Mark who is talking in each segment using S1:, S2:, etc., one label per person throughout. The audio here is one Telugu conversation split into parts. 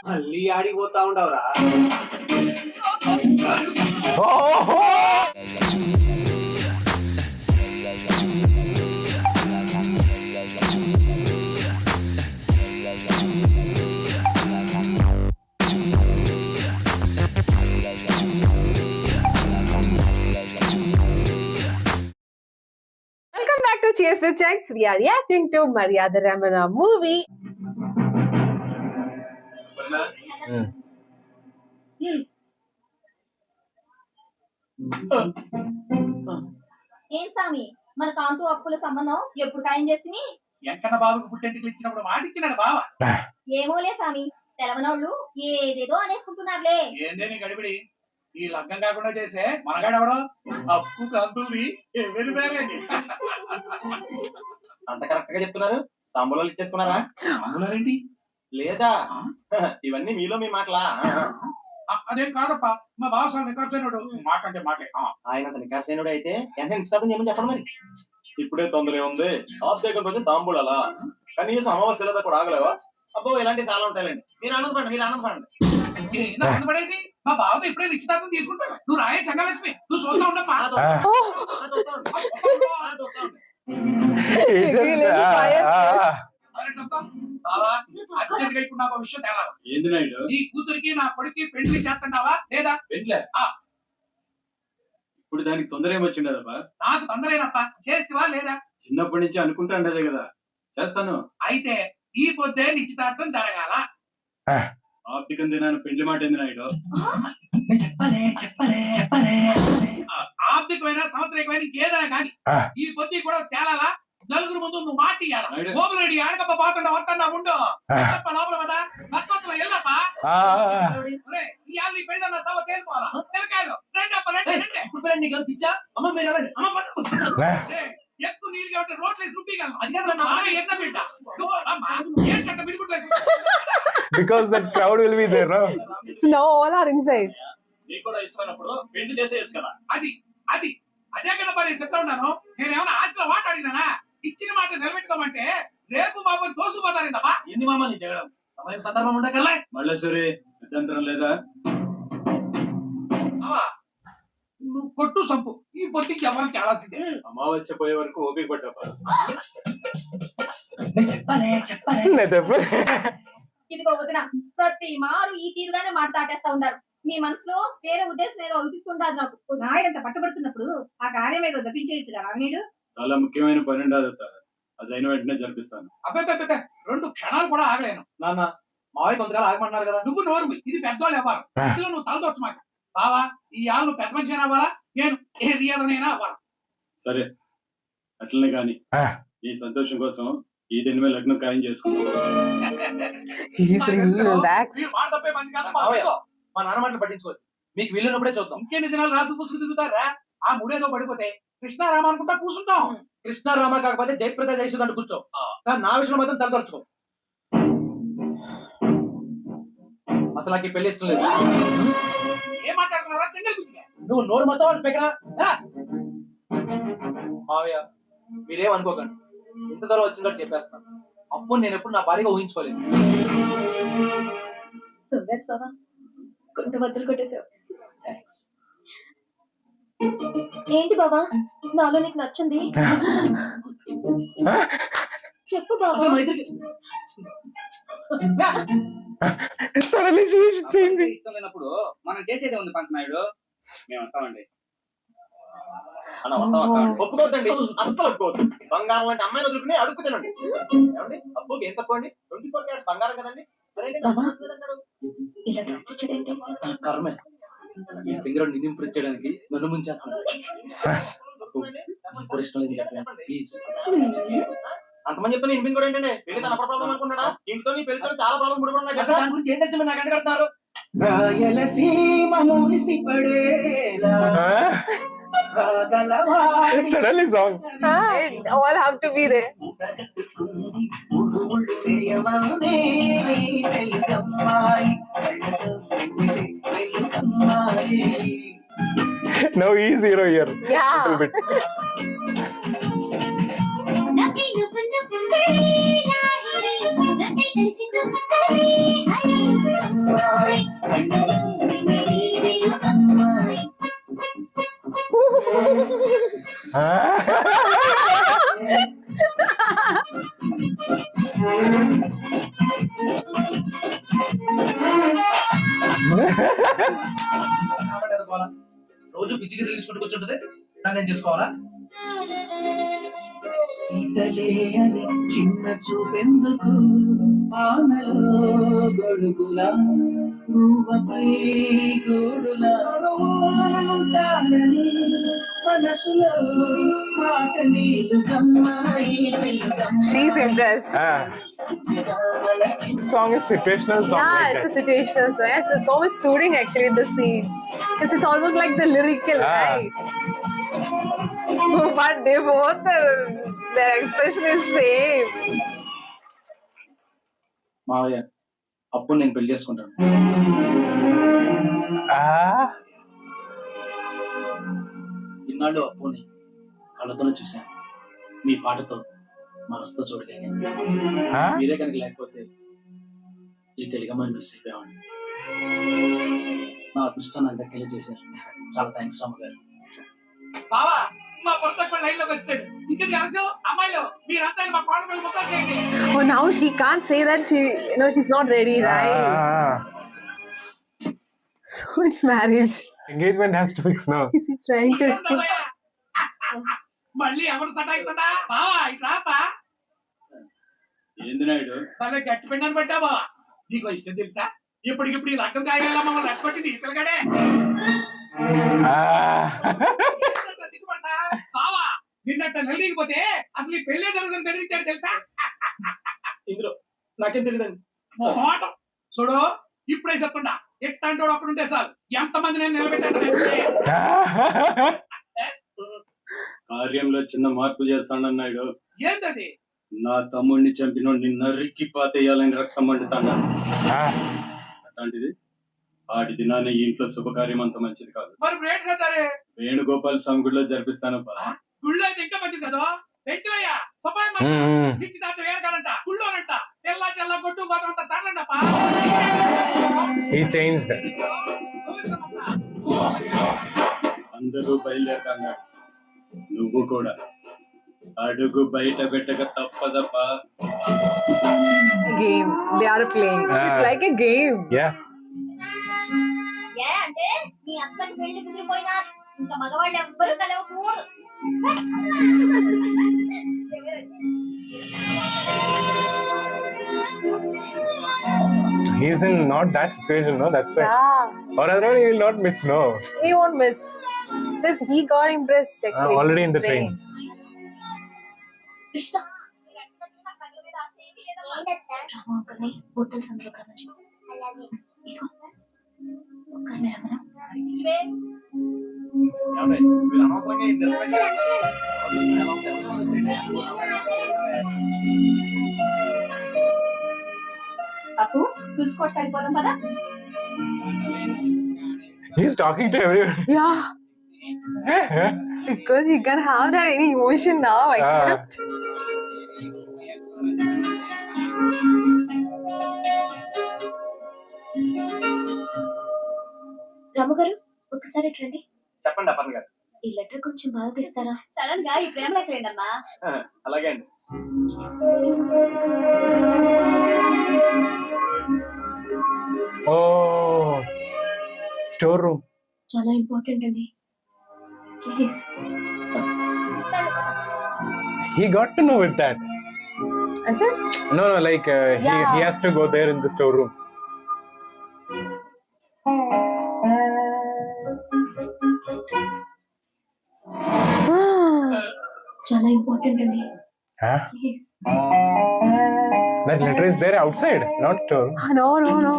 S1: మళ్ళీ ఆడిపోతా ఉండవురా.
S2: Welcome back to Cheers with Checks. We are reacting to Maryada Ramana movie.
S3: ఏం సామి మన కాంతు అప్పుల సంబంధం ఎప్పుడు ఖాయం చేస్తుంది?
S4: ఎంకన్న బాబుకు పుట్టెంటికలు ఇచ్చినప్పుడు మాట ఇచ్చినాడు బావ.
S3: ఏమోలే సామి, తెలవనోళ్ళు ఏదేదో అనేసుకుంటున్నారులే.
S4: ఏందే నీ గడిబిడి? ఈ లగ్గం కాకుండా చేసే మనగాడెవడో అప్పు కంతుది ఎవరి పేరేంటి?
S5: అంత కరెక్ట్ గా చెప్తున్నారు. తాంబూలాలు ఇచ్చేసుకున్నారా?
S4: తాంబూలాలేంటి?
S5: లేదా ఇవన్నీ మీలో మీ మాటలా?
S4: అదేం కాదప్పా, మా బావ సార్ నికార్సైనడు. మాట అంటే మాటే.
S5: ఆయన నికార్సైనడు అయితే వెంటనే నిశ్చితార్థం చేయమని చెప్పండి. మరి ఇప్పుడే తొందర ఉంది. ఆబ్జెక్ట్ రోజు తాంబూలాలా? కనీసం అమావాస్యలతో కూడా ఆగలేవా? అబ్బో ఇలాంటివి చాలా ఉంటాయండి. మీరు ఆనందపడండి.
S4: ఆనందపడేది మా బావతో ఇప్పుడే నిశ్చితార్థం తీసుకుంటావు. నువ్వు రాయే చంగాలక్ష్మి, నువ్వు చూస్తా ఉండమ్మా. ఇప్పుడు నాకు విషయం తేవాలి.
S1: ఏంది నాయుడు?
S4: నీ కూతురికి నా కొడుకు పెళ్లి చేస్తున్నావా లేదా?
S1: పెళ్ళే. ఇప్పుడు దానికి తొందర ఏమొచ్చిండదబ్బా?
S4: నాకు తొందరేనప్పా, చేస్తావా లేదా?
S1: చిన్నప్పటి నుంచి అనుకుంటా ఉండేదే కదా, చేస్తాను.
S4: అయితే ఈ పొద్దే నిశ్చితార్థం జరగాల.
S1: ఆర్థికం దినాన్ని పెళ్లి మాట ఏంది నాయుడు?
S4: ఆర్థికమైన సంవత్సరమైన ఇంకేదైనా కానీ ఈ పొద్దు కూడా తేలాలా. నలుగురు ముందు నువ్వు మాట ఇయ్యాలి. గోపురెడ్డి ఆడకప్ప పోతుండ వస్తున్నా ఉండు. లోపల కదా నత్వత్తులు ఎల్లప్ప ఇవాళ నీ పెళ్ళన్న సభ తేలిపోవాలా. పిల్లకాయలు రండప్ప రండి.
S1: ఇప్పుడు పిచ్చా అమ్మ మీరు
S4: ఎక్కువ నీళ్ళు కాబట్టి రోడ్లు వేసి రుబ్బిగలను. అది ఎంత బిడ్డ ఏంటంటే బిడుగుట్లేసి.
S6: Because that crowd will be there, no?
S2: So now all are inside.
S5: నీకు కూడా ఇష్టమైనప్పుడు పెళ్లి చేసేయచ్చు కదా.
S4: అది అది అదే కదా మరి చెప్తా ఉన్నాను. నేనేమన్నా ఆస్తిలో వాట అడిగినానా? ఇచ్చిన మాట నిలబెట్టుకోమంటే రేపు బాబు తోసుకుపోతారిందమ్మా.
S1: ఏంది మామ నీ జగడం? సమయం సందర్భం ఉండకల్లా మళ్ళీ అభ్యంతరం లేదా?
S4: నువ్వు కొట్టు సంపు ఈ పొద్దుకి ఎవరు చాలా సిద్ధే.
S1: అమావాస్య పోయే వరకు ఓపిక పట్టప్ప.
S3: ఇదిగో వదిన, ప్రతి మారు ఈ తీరుగానే మాట దాటేస్తా ఉన్నారు. మీ మనసులో వేరే ఉద్దేశం ఏదో అనిపిస్తుంటారు నాకు. నాయుడంత పట్టుబడుతున్నప్పుడు ఆ కార్యం ఏదో దప్పించేయచ్చు కదా మీరు.
S1: చాలా ముఖ్యమైన పని ఉండదు, అది అయిన వెంటనే జరిపిస్తాను.
S4: అబ్బాయి 2 క్షణాలు కూడా ఆగలేను.
S5: నాన్న మావయ్య కొంతకాలం ఆగమంటున్నారు కదా.
S4: నువ్వు నోరు ఇది పెద్దవాళ్ళు ఇవ్వాలి. ఇందులో నువ్వు తలదొచ్చు మాట. బావా ఈ ఆళ్ళు నువ్వు పెద్ద మనిషి అవ్వాలా, నేను ఏది ఏదైనా అవ్వాలా.
S1: సరే అట్లనే కాని ఈ సంతోషం కోసం ఈ దీని మీద లగ్నం ఖాయం చేసుకున్నాం.
S4: మాట తప్పే పని కాదు.
S5: మా నాన్న మాటలు పట్టించుకోవచ్చు. మీకు వీళ్ళున్నప్పుడే చూద్దాం.
S4: ఇంకెన్ని దినాలు రాసు పూసుకు తిరుగుతారా? ఆ ముడేదో పడిపోతే కృష్ణారామ అనుకుంటా కూర్చుంటాం.
S5: కృష్ణారామ కాకపోతే జయప్రద జయసుదంటూ కూర్చో. కానీ నా విషయంలో మాత్రం తలదొరుచుకో. అసలు నాకు పెళ్లి ఇష్టం లేదు.
S4: ఏం మాట్లాడుతున్నారా?
S5: నువ్వు నోరు మొత్తం వాళ్ళు పెగరా. మావయ్య మీరేం అనుకోకండి, ఇంత దూరం వచ్చిందని చెప్పేస్తాను. అప్పుడు నేను ఎప్పుడు నా భార్యగా ఊహించుకోలేదు.
S3: బాబా కొంత బద్దలు కొట్టేసావు. ఏంటి బాబా నాలో నీకు నచ్చింది? చెప్పు బాబా.
S5: ఇష్టం లేనప్పుడు మనం చేసేదే ఉంది పంచనాయుడు. మేము వస్తామండి. ఒప్పుకోవద్దండి, అస్సలు ఒప్పుకోవద్దు. బంగారం లాంటి అమ్మాయిని వదులుకుని అడుగు తినండి. ఏమండి అప్పుకి ఏం తక్కువ అండి? 24 క్యారెట్స్ బంగారం కదండి. కర్మే ఈ ఫింగర్ నిన్ను ఇంప్రెస్ చేయడానికి నన్ను ముంచేస్తాను. ఇష్టం లేదు చెప్పండి ప్లీజ్. అంతమంది చెప్తే ఇంపిన్ కూడా ఏంటంటే పెళ్లి తన ప్రాబ్లం అనుకున్నాడా? ఇంట్లో నీ పెళ్లితో చాలా ప్రాబ్లం ముడిపడున్నాయి. దాని గురించి ఏం తెలిసి నాకు అంటగడుతున్నారు?
S6: Suddenly song.
S2: All have to be there.
S6: Now he is hero here.
S2: Yeah.
S6: Little bit.
S4: రోజు పిచ్చికి తెలుసుకుంటూ కూర్చుంటది దాన్ని ఏం చేసుకోవాలా?
S7: ఇతలే అని చిన్న చూపెందుకు ఆనలో గొడుగులా గువ్వపై గోడులా లాలని మనసులో మాట నీళ్ళు గమ్మాయి
S2: She's impressed.
S6: Song is situational song.
S2: Yeah,
S6: like
S2: it's a
S6: that.
S2: situational song. It's so much suiting actually the scene. Because it's almost like the lyrical, right? But they both, their expression is same.
S8: మావయ్య అప్పుడు నేను పెళ్లి చేసుకుంటాను. ఇన్నాళ్ళు అప్పుని కళ్ళతోనే చూశాను, మీ పాటతో మనసుతో చూడలేను. మీరే కనుక లేకపోతే ఈ తెలుగమ్మని మిస్ అయిపోయామండి. నా అదృష్టం నాకు దక్కేలా చేశారు. చాలా థ్యాంక్స్ రాము గారు.
S4: బావా మా భర్త కూడా లైన్ లోకి వచ్చాడు. ఇంటికి కలిసి అమ్మాయిలు మీరంతా మా కోడ పిల్లలు మొత్తం చేయండి.
S2: Oh, now she can't say that she's not ready, right? So it's marriage.
S6: Engagement has to fix now.
S2: Is he trying to escape?
S4: మళ్ళీ ఎవరు సట అవుతుందా? బావా ఇట్రాపా.
S1: ఏంది నాయుడు
S4: భలే గట్టి పిండాన్ని పట్టా బావా. నీకు విషయం తెలుసా? ఇప్పటికిప్పుడు ఈ రకం కాయాల మమ్మల్ని రక్కొట్టి తీసుకెళ్ళగాడే. సిగ్గుపడతా బావా, నిన్నట్ట నిలదీగిపోతే అసలు ఈ పెళ్ళే జరుగుతుంది బెదిరించాడు తెలుసా?
S5: ఇందులో నాకేం తెలియదండి.
S4: మొహమాటం చూడు, ఇప్పుడే చెప్పకుండా ఎట్లాంటి వాడు అప్పుడు ఉంటే సార్ ఎంతమంది నేను నిలబెట్టాను.
S1: కార్యంలో చిన్న మార్పు చేస్తానన్నాడు.
S4: ఏంటది?
S1: నా తమ్ముడిని చంపినోడిని నరికి పాతేయాలని రక్తం మండుతాను. అట్లాంటిది ఆడి దినాన్ని ఈ ఇంట్లో శుభకార్యం అంత మంచిది కాదు.
S4: మరి బ్రేడ్ చేద్దారే.
S1: వేణుగోపాల స్వామి గుడిలో జరిపిస్తాను.
S4: గుళ్ళు అయితే ఇంకా మంచిది కదా. పెంచులయ్యా సుపాయి నిశ్చితార్థం వేడకాలంట, గుళ్ళోనంట తెల్లా తెల్ల గొడ్డు గోతంతా తరలంటప్ప.
S6: He changed.
S1: అందరూ బయలుదేరుతాను, నువ్వు కూడా అడుగు బయట పెట్టక తప్పదప్ప.
S2: A game. They are playing. It's like a game.
S6: Yeah.
S3: ఏ అంటే మీ అక్కని పెళ్లి కుదిరిపోయినా ఇంకా మగవాళ్ళు ఎవ్వరూ కలవకూడదు.
S6: He's in not that situation, no? That's why.
S2: Yeah.
S6: Or otherwise, he will not miss, no.
S2: He won't miss. Because he got impressed actually.
S6: Already in the train.
S3: Hotels అందరూ
S5: ఏమండి, మీరు అనవసరంగా ఈ డిస్కషన్
S3: అప్పు పిలుచుకోవట్టు వెళ్ళిపోదాం కదా.
S6: He's talking to everyone.
S2: Yeah. Because he can have that any emotion now, except.
S3: రాము గారు ఒకసారి రండి.
S5: చెప్పండి అపర్ణ గారు.
S3: ఈ లెటర్ కొంచెం బాగా తీస్తారా? సడన్ గా ఈ ప్రేమ లేకలేదమ్మా.
S5: అలాగే అండి.
S6: Oh, storeroom.
S3: చాలా ఇంపార్టెంట్ అండి, please.
S6: He got to know with that.
S2: Is it?
S6: No, like
S2: Yeah.
S6: he has to go there in the storeroom.
S3: చాలా ఇంపార్టెంట్ అండి,
S6: Huh?
S3: Please.
S6: That letter is there outside, not store.
S2: No, no, no.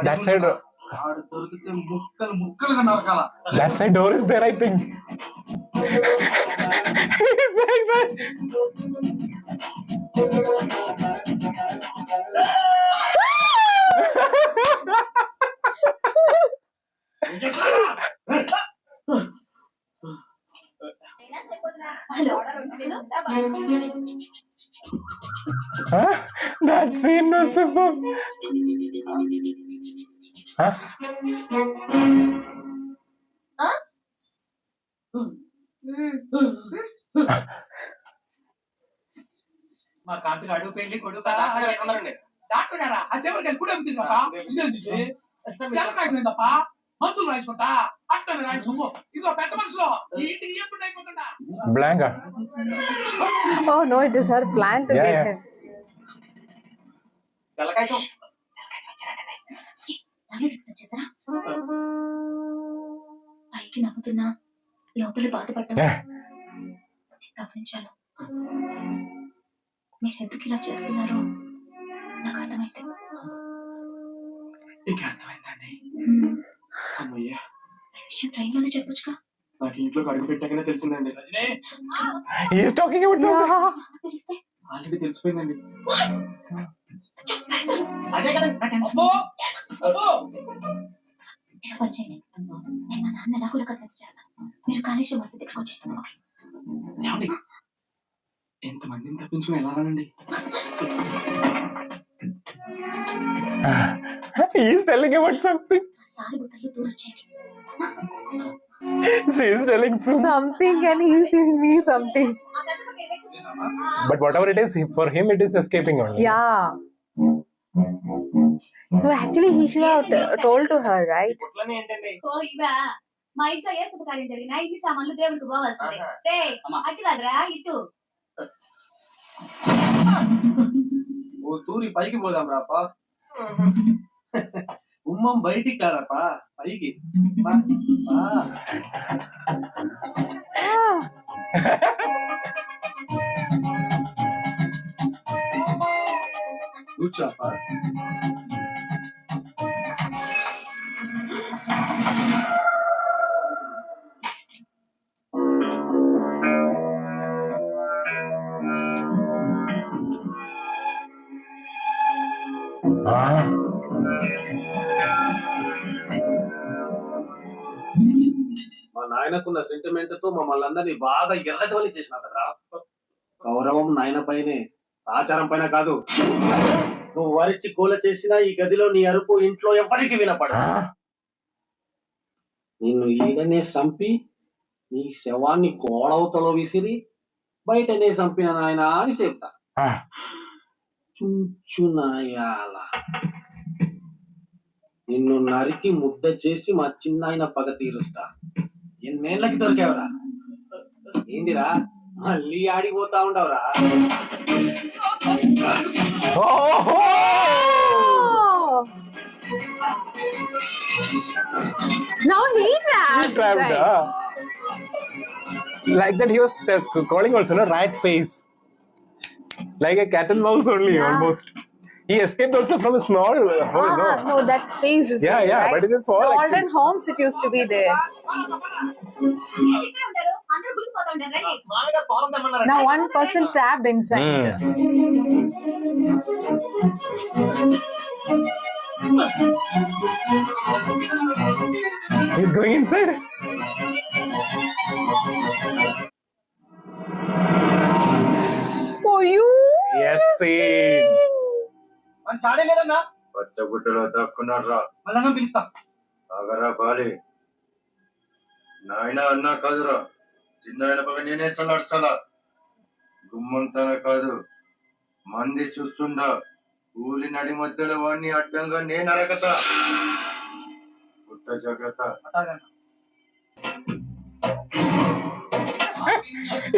S6: That side.
S8: ఆడు దొరికితే ముక్కలు ముక్కలుగా నరకాల.
S6: That side door is there, I think. He's like that. That scene was superb.
S4: మా కాంతికి అడుగు పెళ్లి కొడుకు
S5: డాక్టర్ గారు ఎక్కడున్నారండి?
S4: డాక్టర్ గారా ఆ సేవలు కలిసి కూడా అమ్ముతుందప్పా ఇదేంటప్పా మందులు రాసుకుంటా అట్టని రాసుకో ఇదిగో పెద్ద మనసులో ఈ ఇంటికి ఎప్పుడు అయిపోతుందా
S6: Blanca.
S2: Oh no, it is her plan to
S6: Yeah,
S2: get
S6: yeah.
S2: him.
S5: తెల్లకాయతం.
S3: వచ్చేసారా పైకి నవ్వుతున్నా లోపల బాధపడ్డా
S6: Yeah.
S3: గమనించాను. మీరు ఎందుకు ఇలా చేస్తున్నారో నాకు అర్థమైంది.
S5: నీకు అర్థమైందండి? అమ్మయ్యా,
S3: ఈ విషయం ట్రైన్లోనే చెప్పొచ్చుగా.
S5: నాకు ఇంట్లో అడుగు పెట్టాకనే తెలిసిందండి. Rajni,
S6: He's talking about something.
S2: Yeah.
S3: తెలిస్తే
S5: ఆల్రెడీ తెలిసిపోయిందండి.
S3: చంపేస్తారు.
S5: అదే కదా నా టెన్షన్.
S4: అబ్బో అబ్బో
S3: మీరు పని చేయండి. నేను మా నాన్న ఎలా కూడా కన్విన్స్ చేస్తాను. మీరు కాళేశ్వరం వస్తే దగ్గరకు వచ్చేయండి. ఓకే?
S5: ఏమండి, ఎంతమందిని తప్పించుకుని వెళ్ళాలండి?
S6: He's telling about something.
S3: సారి బుట్టలు దూరం చేయండి.
S6: She's telling something.
S2: Something and he's giving me something.
S6: But whatever it is, for him it is escaping only.
S2: Yeah. No, actually he should have told to her, right?
S5: బుట్టలన్నీ ఏంటండి?
S3: ఓ ఇవా మా ఇంట్లో ఏ శుభకార్యం జరిగినా ఈ సామాన్లు దేవుడికి పోవాల్సిందే. రే అట్టి కాదురా ఇటు.
S8: ఓ తూరి పైకి పోదాం రాపా. గుమ్మం బయటికి కాదప్పా, పైకి. పా, పా.
S2: Ah.
S8: కూర్చోప్పా. మా నాయనకున్న సెంటిమెంట్ తో మమ్మల్ని అందరినీ బాగా ఎర్రగవలి చేసిన కదరా. గౌరవం నాయన పైనే, ఆచారం పైన కాదు. నువ్వు వరిచి గోల చేసినా ఈ గదిలో నీ అరుపు ఇంట్లో ఎవరికి వినపడ. నిన్ను ఈడనే సంపి నీ శవాన్ని గోడవతలో విసిరి బయటనే సంపిన నాయన అని చెప్తా. చుంచునాయాల నిన్ను నరికి ముద్ద చేసి మా చిన్నాయన పగ తీరుస్తా. ఎన్నేళ్ళకి దొరికావురా? ఏందిరా మళ్ళీ ఆడిపోతా ఉండవురా?
S2: Oh. Now he trapped.
S6: Trapped,
S2: Right.
S6: Like that, he was calling also, no, rat face. Like a cat and mouse only,
S2: Yeah.
S6: almost. He escaped also from a small hole, no?
S2: No, that phase is
S6: Yeah,
S2: there,
S6: yeah,
S2: right?
S6: but it is small
S2: In olden
S6: actually.
S2: homes it used to be there.
S3: ఇక్కడ ఉంటారు అందరూ గుడిపోతా ఉంటారు. రండి.
S5: మామగారు తోరం తెమ్మన్నారండి.
S2: Now one person trapped inside.
S6: He's going inside.
S2: For you.
S6: Yes, see.
S5: మన చాడే లేదన్నా.
S1: పచ్చగుడ్డలో దక్కున్నాడు రా.
S4: మళ్ళా పిలుస్తా.
S1: ఆగరా బాలి. నాయన అన్నా కాదురా, చిన్న ఆయన పగ నేనే చల్లార్చాలా. గుమ్మంతన కాదు, మంది చూస్తుండా ఊరి నడి మధ్యలో వాడిని అడ్డంగా నేను అరగతా. పుట్ట జాగ్రత్త.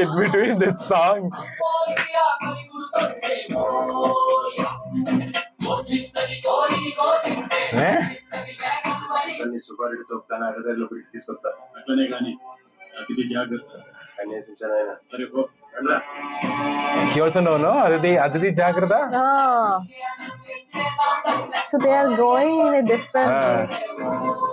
S6: In between this song.
S1: సుబారెడ్డితో తన అరదరిలో పెట్టి తీసుకొస్తా. అట్లనే గాని అతిథి జాగ్రత్త అనే సూచన ఆయన. సరే పో రండ్రా.
S6: He also know, no? Aditi Jagrata?
S2: Ah. So they are going in a different
S6: Ah.
S2: way.